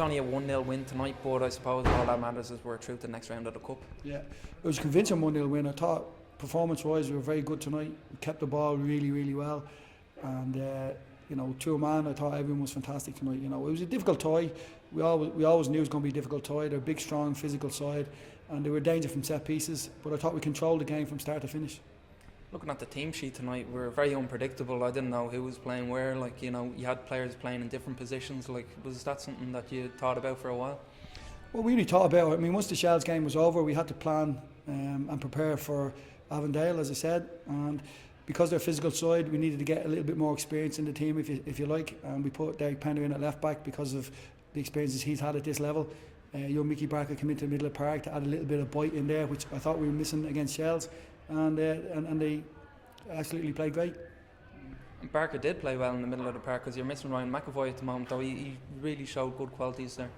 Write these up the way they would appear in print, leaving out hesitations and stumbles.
was only a 1-0 win tonight, but I suppose all that matters is we're through to the next round of the Cup. Yeah, it was a convincing 1-0 win. I thought performance-wise we were very good tonight. We kept the ball really, really well, and you know, to a man, I thought everyone was fantastic tonight. You know, it was a difficult tie. We always knew it was going to be a difficult tie. They're a big, strong, physical side, and they were danger from set pieces. But I thought we controlled the game from start to finish. Looking at the team sheet tonight, we were very unpredictable. I didn't know who was playing where. Like, you know, you had players playing in different positions. Like, was that something that you thought about for a while? Well, we really thought about it. I mean, once the Shells game was over, we had to plan and prepare for Avondale, as I said, and because they're a physical side, we needed to get a little bit more experience in the team, if you like, and we put Derek Pender in at left back because of the experiences he's had at this level. Young Mickey Barker came into the middle of the park to add a little bit of bite in there, which I thought we were missing against Shells, and they absolutely played great. And Barker did play well in the middle of the park, because you're missing Ryan McAvoy at the moment, though he really showed good qualities there.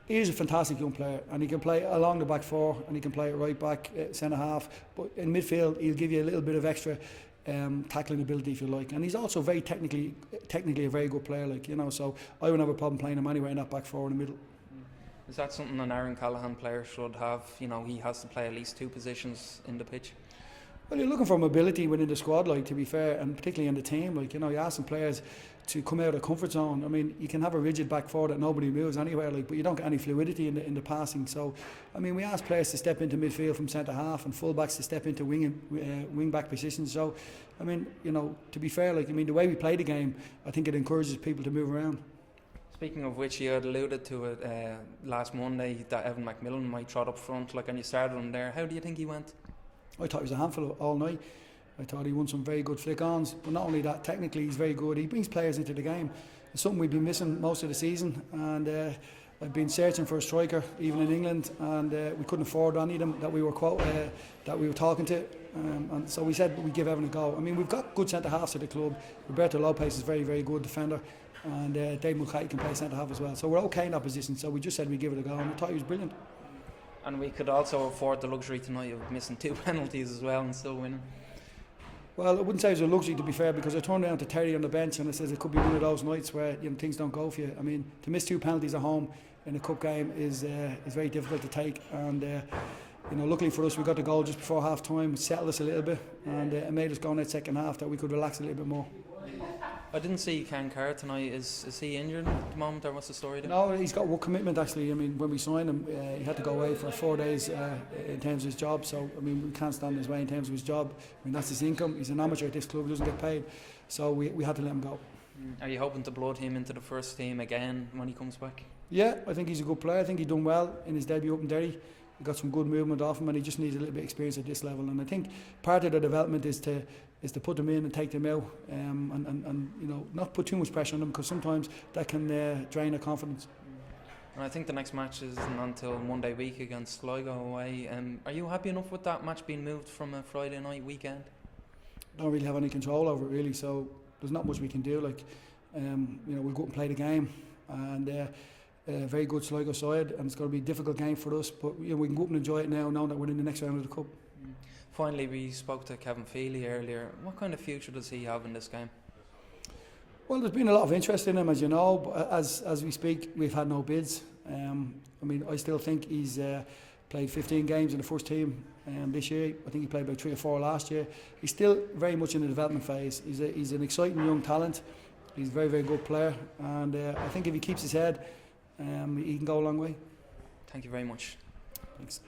He is a fantastic young player, and he can play along the back four, and he can play at right back, centre half, but in midfield he'll give you a little bit of extra tackling ability, if you like, and he's also very technically a very good player, like, you know, so I wouldn't have a problem playing him anywhere in that back four in the middle. Is that something an Aaron Callaghan player should have? You know, he has to play at least two positions in the pitch. Well, you're looking for mobility within the squad, like, to be fair, and particularly in the team. Like, you know, you're asking players to come out of their comfort zone. I mean, you can have a rigid back four that nobody moves anywhere, like, but you don't get any fluidity in the passing. So, I mean, we ask players to step into midfield from centre half and full-backs to step into wing back positions. So, I mean, you know, to be fair, like, I mean, the way we play the game, I think it encourages people to move around. Speaking of which, you had alluded to it last Monday that Evan McMillan might trot up front, like, and you started him there. How do you think he went? I thought he was a handful all night. I thought he won some very good flick-ons, but not only that, technically he's very good. He brings players into the game. It's something we've been missing most of the season, and I've been searching for a striker, even in England, and we couldn't afford any of them that we were talking to, and so we said we'd give Evan a go. I mean, we've got good centre halves at the club. Roberto Lopez is very, very good defender, and Dave Mulcahy can play centre half as well. So we're okay in that position. So we just said we'd give it a go, and I thought he was brilliant. And we could also afford the luxury tonight of missing two penalties as well and still winning. Well, I wouldn't say it was a luxury, to be fair, because I turned around to Terry on the bench and I said it could be one of those nights where, you know, things don't go for you. I mean, to miss two penalties at home in a cup game is very difficult to take, and you know, luckily for us, we got the goal just before half time, it settled us a little bit, and it made us go in that second half that we could relax a little bit more. I didn't see Ken Carr tonight. Is he injured at the moment, or what's the story there? No, he's got work commitment, actually. I mean, when we signed him, he had to go away for 4 days in terms of his job. So, I mean, we can't stand in his way in terms of his job. I mean, that's his income. He's an amateur at this club. He doesn't get paid. So we had to let him go. Are you hoping to blood him into the first team again when he comes back? Yeah, I think he's a good player. I think he's done well in his debut up in Derry. He got some good movement off him, and he just needs a little bit of experience at this level. And I think part of the development is to put them in and take them out, and you know, not put too much pressure on them, because sometimes that can drain their confidence. And I think the next match isn't until Monday week against Sligo away. Are you happy enough with that match being moved from a Friday night weekend? Don't really have any control over it, really, so there's not much we can do. Like, you know, we'll go up and play the game, and a very good Sligo side, and it's going to be a difficult game for us, but, you know, we can go up and enjoy it now, knowing that we're in the next round of the Cup. Finally, we spoke to Kevin Feely earlier. What kind of future does he have in this game? Well, there's been a lot of interest in him, as you know, but as we speak, we've had no bids. I mean, I still think he's played 15 games in the first team this year. I think he played about 3 or 4 last year. He's still very much in the development phase. He's an exciting young talent. He's a very, very good player, and I think if he keeps his head, he can go a long way. Thank you very much. Thanks.